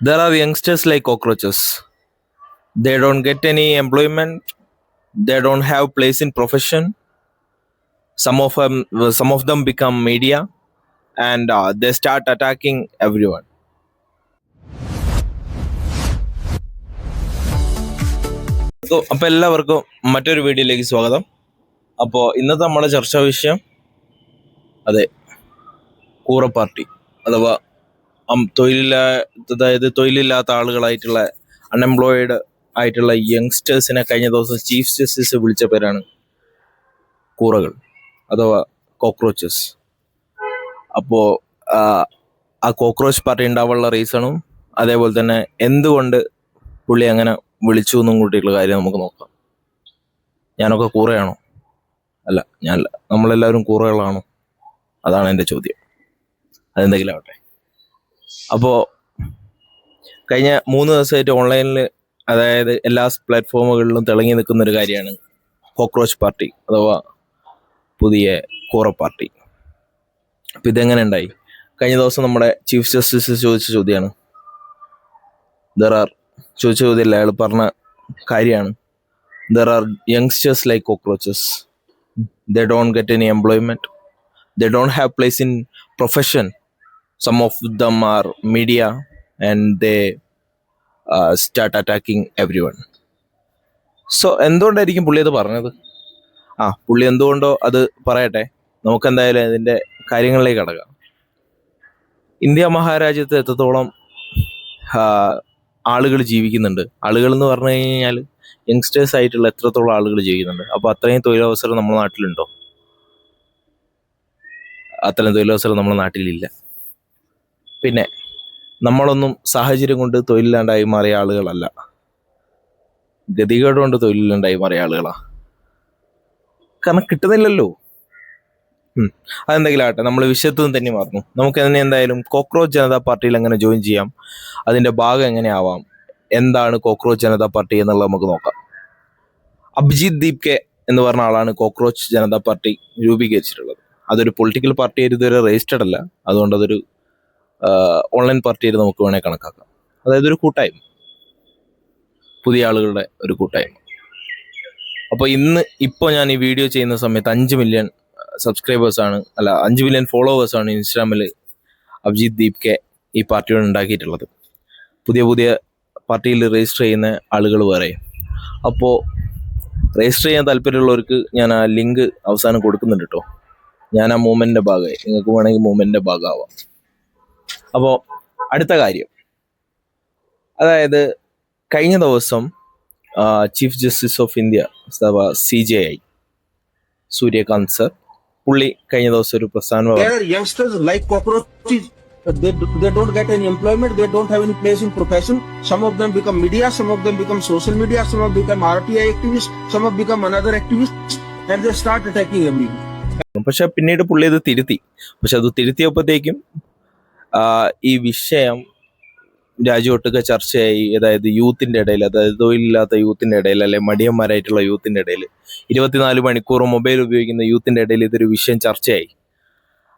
There are youngsters like cockroaches. They don't get any employment. They don't have place in profession. Some of them become media, and they start attacking everyone. അപ്പോൾ എല്ലാവർക്കും മറ്റൊരു വീഡിയോയിലേക്ക് സ്വാഗതം. അപ്പോൾ ഇന്നത്തെ നമ്മുടെ ചർച്ചാ വിഷയം അതെ കൂറ പാർട്ടി അഥവാ തൊഴിലില്ലാത്ത ആളുകളായിട്ടുള്ള അൺഎംപ്ലോയിഡ് ആയിട്ടുള്ള യങ്സ്റ്റേഴ്സിനെ കഴിഞ്ഞ ദിവസം ചീഫ് ജസ്റ്റിസ് വിളിച്ച പേരാണ് കൂറകൾ അഥവാ കോക്രോച്ചസ്. അപ്പോൾ ആ കോക്രോച്ച് പാർട്ടി ഉണ്ടാവാനുള്ള റീസണും അതേപോലെ തന്നെ എന്തുകൊണ്ട് പുള്ളി അങ്ങനെ വിളിച്ചു എന്നും കൂട്ടിയിട്ടുള്ള കാര്യം നമുക്ക് നോക്കാം. ഞാനൊക്കെ കൂറയാണോ? അല്ല, ഞാനല്ല. നമ്മളെല്ലാവരും കൂറകളാണോ? അതാണ് എൻ്റെ ചോദ്യം. അതെന്തെങ്കിലും ആവട്ടെ. അപ്പോൾ കഴിഞ്ഞ 3 ദിവസമായിട്ട് ഓൺലൈനിൽ, അതായത് എല്ലാ പ്ലാറ്റ്ഫോമുകളിലും തിളങ്ങി നിൽക്കുന്ന ഒരു കാര്യമാണ് കോക്രോച്ച് പാർട്ടി അഥവാ പുതിയ കൂറ പാർട്ടി. അപ്പം ഇതെങ്ങനെ ഉണ്ടായി? കഴിഞ്ഞ ദിവസം നമ്മുടെ ചീഫ് ജസ്റ്റിസ് ചോദിച്ച ചോദ്യമാണ്. ചോദിച്ച ചോദ്യമല്ല, അയാൾ പറഞ്ഞ കാര്യമാണ്. There are youngsters like cockroaches. They don't get any employment. They don't have place in profession. Some of them are media and they start attacking everyone. So എന്തുകൊണ്ടായിരിക്കും പുള്ളി അത് പറഞ്ഞത്? പുള്ളി എന്തുകൊണ്ടോ അത് പറയട്ടെ. നമുക്കെന്തായാലും അതിൻ്റെ കാര്യങ്ങളിലേക്ക് കടക്കാം. ഇന്ത്യ മഹാരാജ്യത്ത് എത്രത്തോളം ആളുകൾ ജീവിക്കുന്നുണ്ട്, ആളുകൾ എന്ന് പറഞ്ഞു കഴിഞ്ഞാൽ യങ്സ്റ്റേഴ്സ് ആയിട്ടുള്ള എത്രത്തോളം ആളുകൾ ജീവിക്കുന്നുണ്ട്. അപ്പോൾ അത്രയും തൊഴിലവസരം നമ്മുടെ നാട്ടിലുണ്ടോ? അത്രയും തൊഴിലവസരം നമ്മുടെ നാട്ടിലില്ല. പിന്നെ നമ്മളൊന്നും സാഹചര്യം കൊണ്ട് തൊഴിലില്ലാണ്ടായി മാറിയ ആളുകളല്ല, ഗതികേട് കൊണ്ട് തൊഴിലില്ലാണ്ടായി മാറിയ ആളുകളാണ്. കാരണം കിട്ടുന്നില്ലല്ലോ. അതെന്തെങ്കിലും ആട്ടെ, നമ്മൾ വിഷയത്തും തന്നെ മാറുന്നു. നമുക്ക് അതിനെ എന്തായാലും കോക്രോച്ച് ജനതാ പാർട്ടിയിൽ എങ്ങനെ ജോയിൻ ചെയ്യാം, അതിൻ്റെ ഭാഗം എങ്ങനെ ആവാം, എന്താണ് കോക്രോച്ച് ജനതാ പാർട്ടി എന്നുള്ളത് നമുക്ക് നോക്കാം. അഭിജിത് ദീപ്കെ എന്ന് പറഞ്ഞ ആളാണ് കോക്രോച്ച് ജനതാ പാർട്ടി രൂപീകരിച്ചിട്ടുള്ളത്. അതൊരു പൊളിറ്റിക്കൽ പാർട്ടി ആയിട്ട് ഇതുവരെ രജിസ്റ്റർഡ് അല്ല, അതുകൊണ്ട് അതൊരു ഓൺലൈൻ പാർട്ടിയായിട്ട് നമുക്ക് വേണേൽ കണക്കാക്കാം. അതായത് ഒരു കൂട്ടായ്മ, പുതിയ ആളുകളുടെ ഒരു കൂട്ടായ്മ. അപ്പോൾ ഇപ്പോൾ ഞാൻ ഈ വീഡിയോ ചെയ്യുന്ന സമയത്ത് 5 മില്യൺ സബ്സ്ക്രൈബേഴ്സാണ്, അല്ല 5 മില്യൺ ഫോളോവേഴ്സാണ് ഇൻസ്റ്റാഗ്രാമിൽ അഭിജിത് ദീപ്കെ ഈ പാർട്ടിയോട് ഉണ്ടാക്കിയിട്ടുള്ളത്. പുതിയ പാർട്ടിയിൽ രജിസ്റ്റർ ചെയ്യുന്ന ആളുകൾ വേറെ. അപ്പോൾ രജിസ്റ്റർ ചെയ്യാൻ താല്പര്യമുള്ളവർക്ക് ഞാൻ ആ ലിങ്ക് അവസാനം കൊടുക്കുന്നുണ്ട് കേട്ടോ. ഞാൻ ആ മൂവ്മെൻറ്റിൻ്റെ ഭാഗമായി, നിങ്ങൾക്ക് വേണമെങ്കിൽ മൂവ്മെൻറ്റിൻ്റെ ഭാഗമാവാം. അപ്പോൾ അടുത്ത കാര്യം, അതായത് കഴിഞ്ഞ ദിവസം ചീഫ് ജസ്റ്റിസ് ഓഫ് ഇന്ത്യ അഥവാ CJI സൂര്യകാന്ത് സർ, പുള്ളി കഴിഞ്ഞ ദിവസം ഒരു പ്രസ്ഥാനം, youngsters like cockroaches. They don't get any employment. They don't have any place in profession. Some of them become media. Some of them become social media. Some of them become RTI activists. Some of them become another activists, and they start attacking everyone. പക്ഷെ പിന്നീട് പുള്ളി അത് തിരുത്തി. പക്ഷെ അത് തിരുത്തിയപ്പോഴത്തേക്കും ഈ വിഷയം രാജ്യമൊട്ടുക്കെ ചർച്ചയായി. അതായത് യൂത്തിൻ്റെ ഇടയിൽ, അതായത് തൊഴിലില്ലാത്ത യൂത്തിൻ്റെ ഇടയിൽ, അല്ലെ മടിയന്മാരായിട്ടുള്ള യൂത്തിൻ്റെ ഇടയിൽ, 24 മണിക്കൂർ മൊബൈൽ ഉപയോഗിക്കുന്ന യൂത്തിൻ്റെ ഇടയിൽ ഇതൊരു വിഷയം ചർച്ചയായി.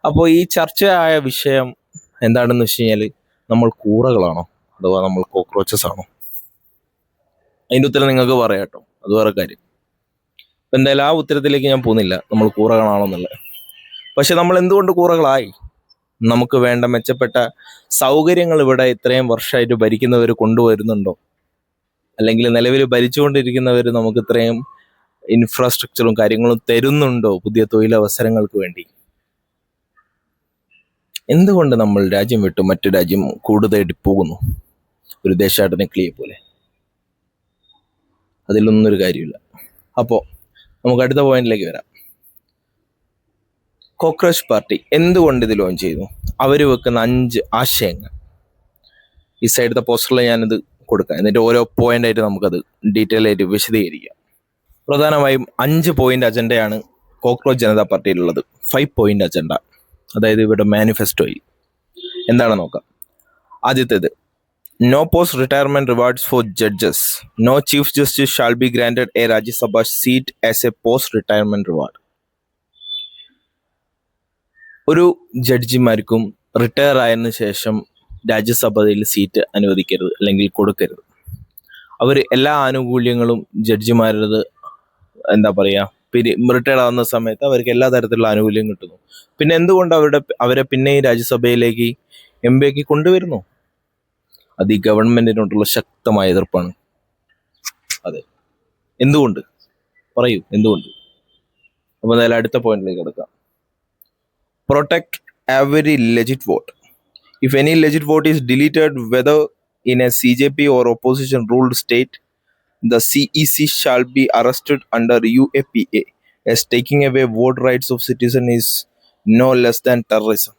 അപ്പോൾ ഈ ചർച്ചയായ വിഷയം എന്താണെന്ന് വെച്ച് കഴിഞ്ഞാൽ, നമ്മൾ കൂറകളാണോ അഥവാ നമ്മൾ കോക്രോച്ചസ് ആണോ? അതിൻ്റെ ഉത്തരം നിങ്ങൾക്ക് പറയാം കേട്ടോ, അത് വേറെ കാര്യം. എന്തായാലും ആ ഉത്തരത്തിലേക്ക് ഞാൻ പോകുന്നില്ല, നമ്മൾ കൂറകളാണോ എന്നുള്ളത്. പക്ഷെ നമ്മൾ എന്തുകൊണ്ട് കൂറകളായി? നമുക്ക് വേണ്ട മെച്ചപ്പെട്ട സൗകര്യങ്ങൾ ഇവിടെ ഇത്രയും വർഷമായിട്ട് ഭരിക്കുന്നവർ കൊണ്ടുവരുന്നുണ്ടോ? അല്ലെങ്കിൽ നിലവിൽ ഭരിച്ചുകൊണ്ടിരിക്കുന്നവർ നമുക്ക് ഇത്രയും ഇൻഫ്രാസ്ട്രക്ചറും കാര്യങ്ങളും തരുന്നുണ്ടോ പുതിയ തൊഴിലവസരങ്ങൾക്ക് വേണ്ടി? എന്തുകൊണ്ട് നമ്മൾ രാജ്യം വിട്ട് മറ്റു രാജ്യം കൂടുതലായിട്ട് പോകുന്നു, ഒരു ദേശാടന കിളിയെ പോലെ? അതിലൊന്നും ഒരു കാര്യമില്ല. അപ്പോൾ നമുക്ക് അടുത്ത പോയിന്റിലേക്ക് വരാം. കോക്രോച്ച് പാർട്ടി എന്തുകൊണ്ട് ഇത് ലോഞ്ച് ചെയ്തു? അവർ വെക്കുന്ന 5 ആശയങ്ങൾ ഈ സൈഡത്തെ പോസ്റ്ററിൽ ഞാനിത് കൊടുക്കാം, എന്നിട്ട് ഓരോ പോയിന്റായിട്ട് നമുക്കത് ഡീറ്റെയിൽ ആയിട്ട് വിശദീകരിക്കാം. പ്രധാനമായും 5 പോയിന്റ് അജണ്ടയാണ് കോക്രോച്ച് ജനതാ പാർട്ടിയിലുള്ളത്. 5 പോയിന്റ് അജണ്ട, അതായത് ഇവിടെ മാനിഫെസ്റ്റോയിൽ എന്താണ് നോക്കാം. ആദ്യത്തേത്, no post retirement rewards for judges. No chief justice shall be granted a Rajya Sabha seat as a post retirement reward. ഒരു ജഡ്ജിമാർക്കും റിട്ടയർ ആയതിനു ശേഷം രാജ്യസഭയിൽ സീറ്റ് അനുവദിക്കരുത് അല്ലെങ്കിൽ കൊടുക്കരുത്. അവർ എല്ലാ ആനുകൂല്യങ്ങളും ജഡ്ജിമാരുടേത് എന്താ പറയുക റിട്ടയർഡ് ആവുന്ന സമയത്ത് അവർക്ക് എല്ലാ തരത്തിലുള്ള ആനുകൂല്യം കിട്ടുന്നു. പിന്നെ എന്തുകൊണ്ട് അവരെ പിന്നെയും രാജ്യസഭയിലേക്ക് MP ആക്കി കൊണ്ടുവരുന്നു? അത് ഈ ഗവൺമെന്റിനോടുള്ള ശക്തമായ എതിർപ്പാണ്. അതെ, എന്തുകൊണ്ട് പറയൂ, എന്തുകൊണ്ട്? അപ്പൊ എന്തായാലും അടുത്ത പോയിന്റിലേക്ക് കിടക്കാം. Protect every legit vote. If any legit vote is deleted, whether in a CJP or opposition ruled state, the CEC shall be arrested under UAPA, as taking away vote rights of citizen is no less than terrorism.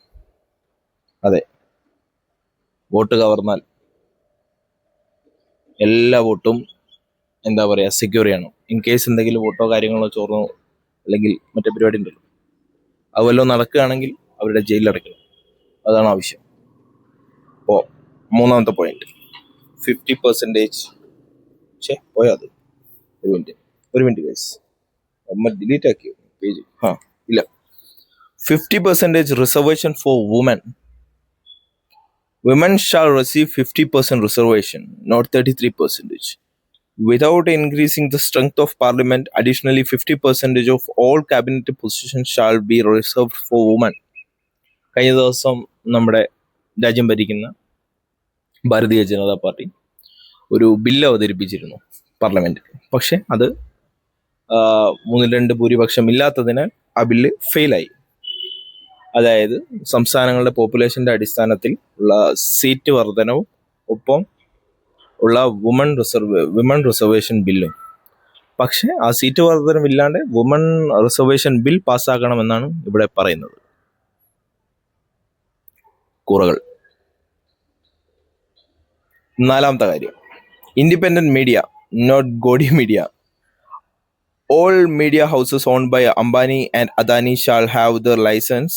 അതെ, vote കവർന്നാൽ എല്ലാ വോട്ടും എന്താ പറയുക secure ചെയ്യണം. In case എന്തെങ്കിലും വോട്ടോ കാര്യങ്ങളോ ചോർന്നോ അല്ലെങ്കിൽ മറ്റേ പരിപാടി ഉണ്ടല്ലോ, അത് വല്ലതും നടക്കുകയാണെങ്കിൽ അവരുടെ ജയിലിലടയ്ക്കണം. അതാണ് ആവശ്യം. അപ്പോൾ മൂന്നാമത്തെ പോയിന്റ് 50% പോയാ അത് ഒരു മിനിറ്റ് ഗൈസ്, അമ്മ ഡിലീറ്റ് ആക്കിയോ പേജ്? ഇല്ല. 50% reservation for woman. Women shall receive 50% reservation, not 33%. Without increasing the strength of parliament, additionally 50% of all cabinet positions shall be reserved for women. കഴിഞ്ഞ ദിവസം നമ്മുടെ രാജ്യം ഭരിക്കുന്ന ഭാരതീയ ജനതാ പാർട്ടി ഒരു ബില്ല് അവതരിപ്പിച്ചിരുന്നു പാർലമെന്റിൽ. പക്ഷെ അത് 3/2 ഭൂരിപക്ഷം ഇല്ലാത്തതിനാൽ ആ ബില്ല് ഫെയിലായി. അതായത് സംസ്ഥാനങ്ങളുടെ പോപ്പുലേഷന്റെ അടിസ്ഥാനത്തിൽ ഉള്ള സീറ്റ് വർധനവും ഒപ്പം ഉള്ള വിമൺ റിസർവേഷൻ ബില്ലും. പക്ഷെ ആ സീറ്റ് വർധനവില്ലാണ്ട് വുമൺ റിസർവേഷൻ ബിൽ പാസ്സാക്കണമെന്നാണ് ഇവിടെ പറയുന്നത്. കൂറകൾ. നാലാമത്തെ കാര്യം, independent media, not Godi media. All media houses owned by Ambani and Adani shall have their license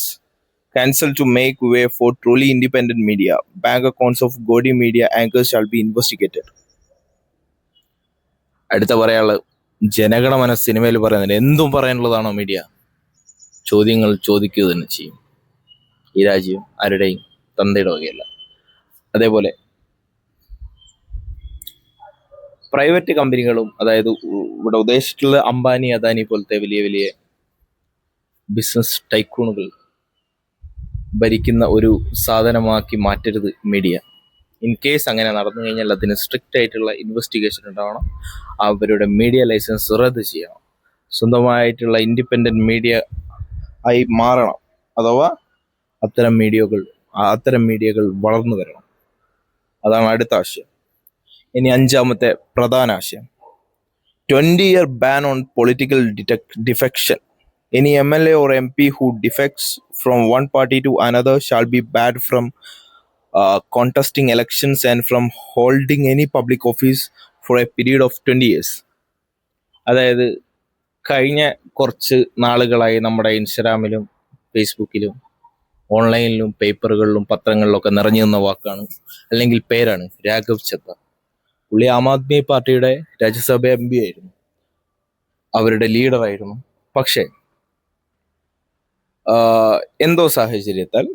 cancelled to make way for truly independent media. Bank accounts of Godi media anchors shall be investigated. അടുത്ത പറയാനുള്ളത് ജനഗണമന സിനിമയിൽ പറയുന്നത് എന്തും പറയാനുള്ളതാണോ media? ചോദ്യങ്ങൾ ചോദിക്കുക തന്നെ ചെയ്യും. ഈ രാജ്യം ആരുടെയും തന്തയുടെ വകയല്ല. അതേപോലെ പ്രൈവറ്റ് കമ്പനികളും, അതായത് ഇവിടെ ഉദ്ദേശിച്ചിട്ടുള്ള അംബാനി അദാനി പോലത്തെ വലിയ വലിയ ബിസിനസ് ടൈക്കൂണുകൾ ഭരിക്കുന്ന ഒരു സാധനമാക്കി മാറ്റരുത് മീഡിയ. ഇൻ കേസ് അങ്ങനെ നടന്നു കഴിഞ്ഞാൽ അതിന് സ്ട്രിക്റ്റ് ആയിട്ടുള്ള ഇൻവെസ്റ്റിഗേഷൻ ഉണ്ടാവണം. അവരുടെ മീഡിയ ലൈസൻസ് റദ്ദ് ചെയ്യണം. സ്വന്തമായിട്ടുള്ള ഇൻഡിപെൻഡന്റ് മീഡിയ ആയി മാറണം. അഥവാ അത്തരം മീഡിയകൾ വളർന്നു വരണം. അതാണ് അടുത്ത ആശയം. ഇനി അഞ്ചാമത്തെ പ്രധാന ആശയം, 20-year ban on political defection. Any MLA or MP who defects from one party to another shall be barred from contesting elections and from holding any public office for a period of 20 years. അതായത് കഴിഞ്ഞ കുറച്ച് നാളുകളായി നമ്മുടെ ഇൻസ്റ്റാഗ്രാമിലും ഫേസ്ബുക്കിലും ഓൺലൈനിലും പേപ്പറുകളിലും പത്രങ്ങളിലൊക്കെ നിറഞ്ഞു നിന്ന വാക്കാണ് അല്ലെങ്കിൽ പേരാണ് രാഘവ് ചദ്ദ. പുള്ളി ആം ആദ്മി പാർട്ടിയുടെ രാജ്യസഭ MP ആയിരുന്നു, അവരുടെ ലീഡറായിരുന്നു. പക്ഷേ എന്തോ സാഹചര്യത്താൽ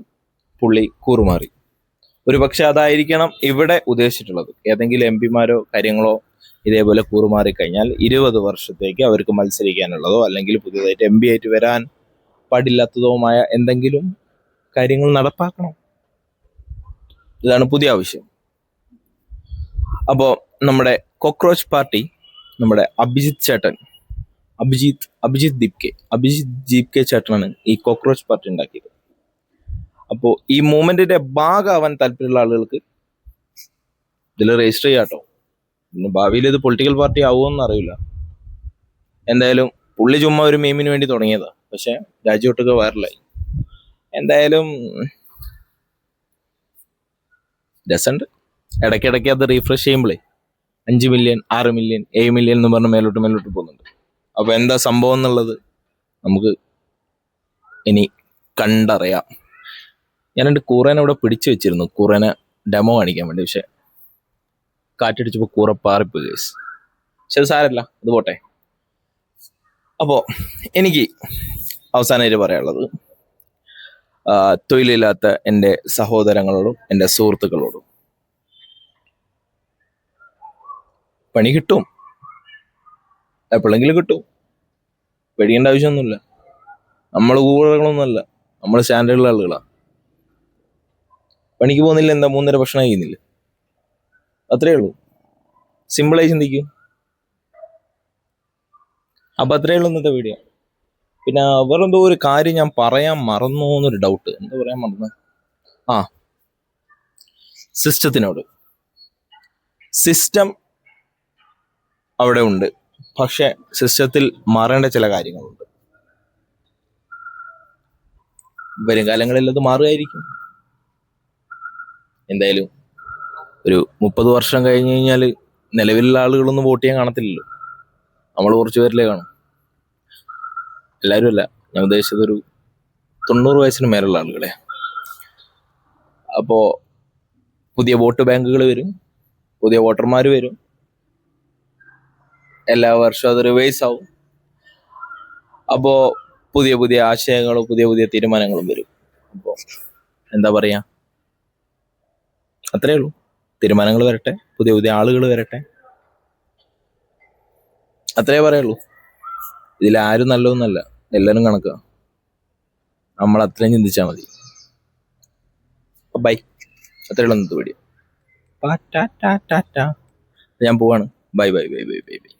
പുള്ളി കൂറുമാറി. ഒരു പക്ഷെ അതായിരിക്കണം ഇവിടെ ഉദ്ദേശിച്ചിട്ടുള്ളത്. ഏതെങ്കിലും MP-മാരോ കാര്യങ്ങളോ ഇതേപോലെ കൂറുമാറി കഴിഞ്ഞാൽ 20 വർഷത്തേക്ക് അവർക്ക് മത്സരിക്കാനുള്ളതോ അല്ലെങ്കിൽ പുതിയതായിട്ട് MP ആയിട്ട് വരാൻ പാടില്ലാത്തതുമായ എന്തെങ്കിലും കാര്യങ്ങൾ നടപ്പാക്കണം. ഇതാണ് പുതിയ ആവശ്യം. അപ്പോൾ നമ്മുടെ കോക്രോച്ച് പാർട്ടി, നമ്മുടെ അഭിജിത് ദീപ്കെ ചേട്ടനാണ് ഈ കോക്രോച്ച് പാർട്ടി ഉണ്ടാക്കിയത്. അപ്പോൾ ഈ മൂവ്മെന്റിന്റെ ഭാഗമാവാൻ താല്പര്യമുള്ള ആളുകൾക്ക് ഇതിൽ രജിസ്റ്റർ ചെയ്യാട്ടോ. പിന്നെ ഭാവിയിൽ ഇത് പൊളിറ്റിക്കൽ പാർട്ടി ആവുമെന്ന് അറിയില്ല. എന്തായാലും പുള്ളി ചുമ്മാ ഒരു മീമിന് വേണ്ടി തുടങ്ങിയതാ, പക്ഷെ രാജ്യമൊട്ടൊക്കെ വൈറലായി. എന്തായാലും രസമുണ്ട്. ഇടയ്ക്കിടയ്ക്ക് അത് റീഫ്രഷ് ചെയ്യുമ്പോഴേ 5 മില്യൺ 6 മില്യൺ 7 മില്യൺ എന്ന് പറഞ്ഞ് മേലോട്ട് പോകുന്നുണ്ട്. അപ്പൊ എന്താ സംഭവം എന്നുള്ളത് നമുക്ക് ഇനി കണ്ടറിയാം. ഞാൻ എൻ്റെ കൂറേനെ ഇവിടെ പിടിച്ചു വെച്ചിരുന്നു, കൂറേനെ ഡെമോ കാണിക്കാൻ വേണ്ടി. പക്ഷെ കാറ്റടിച്ചപ്പോൾ കൂറ പാറിപ്പോയി ഗൈസ്. പക്ഷെ അത് സാരമില്ല, അത് പോട്ടെ. അപ്പോൾ എനിക്ക് അവസാനമായിട്ട് പറയാനുള്ളത്, തൊഴിലില്ലാത്ത എൻ്റെ സഹോദരങ്ങളോടും എൻ്റെ സുഹൃത്തുക്കളോടും. പണി കിട്ടും, എപ്പോഴെങ്കിലും കിട്ടും, പേടിക്കേണ്ട ആവശ്യമൊന്നുമില്ല. നമ്മൾ കൂടകളൊന്നുമല്ല, നമ്മൾ സ്റ്റാൻഡേർഡുള്ള ആളുകളാണ്. പണിക്ക് പോകുന്നില്ല, എന്താ 3 നേരം ഭക്ഷണം കഴിക്കുന്നില്ല, അത്രേ ഉള്ളൂ. സിമ്പിളായി ചിന്തിക്കും. അപ്പം അത്രേ ഉള്ളൂ ഇന്നത്തെ വീഡിയോ. പിന്നെ വേറെന്തോ ഒരു കാര്യം ഞാൻ പറയാൻ മറന്നു എന്നൊരു ഡൗട്ട്. എന്താ പറയാൻ മറന്നു? സിസ്റ്റത്തിനോട്. സിസ്റ്റം അവിടെ ഉണ്ട്, പക്ഷെ സിസ്റ്റത്തിൽ മാറേണ്ട ചില കാര്യങ്ങളുണ്ട്. വരും കാലങ്ങളിൽ അത് മാറുമായിരിക്കും. എന്തായാലും ഒരു 30 വർഷം കഴിഞ്ഞ് കഴിഞ്ഞാൽ നിലവിലുള്ള ആളുകളൊന്നും വോട്ട് ചെയ്യാൻ കാണത്തില്ലല്ലോ. നമ്മൾ കുറച്ച് പേരിലേ കാണും. എല്ലാവരും അല്ല, ഞാൻ ഉദ്ദേശിച്ചത് ഒരു 90 വയസ്സിന് മേലുള്ള ആളുകളെ. അപ്പോൾ പുതിയ വോട്ട് ബാങ്കുകൾ വരും, പുതിയ വോട്ടർമാർ വരും, എല്ലാ വർഷവും അത് റിവൈസ് ആവും. അപ്പോൾ പുതിയ പുതിയ ആശയങ്ങളും പുതിയ പുതിയ തീരുമാനങ്ങളും വരും. അപ്പോൾ എന്താ പറയുക, അത്രേ ഉള്ളൂ. തീരുമാനങ്ങൾ വരട്ടെ, പുതിയ പുതിയ ആളുകൾ വരട്ടെ, അത്രേ പറയുള്ളൂ. ഇതിലാരും നല്ലതൊന്നല്ല, എല്ലാവരും കണക്കുക. നമ്മൾ അത്രയും ചിന്തിച്ചാൽ മതി. ബൈ, അത്രേ ഉള്ളൂ ഇന്നത്തെ വീഡിയോ. ഞാൻ പോവാണ്. Bye bye bye bye bye bye.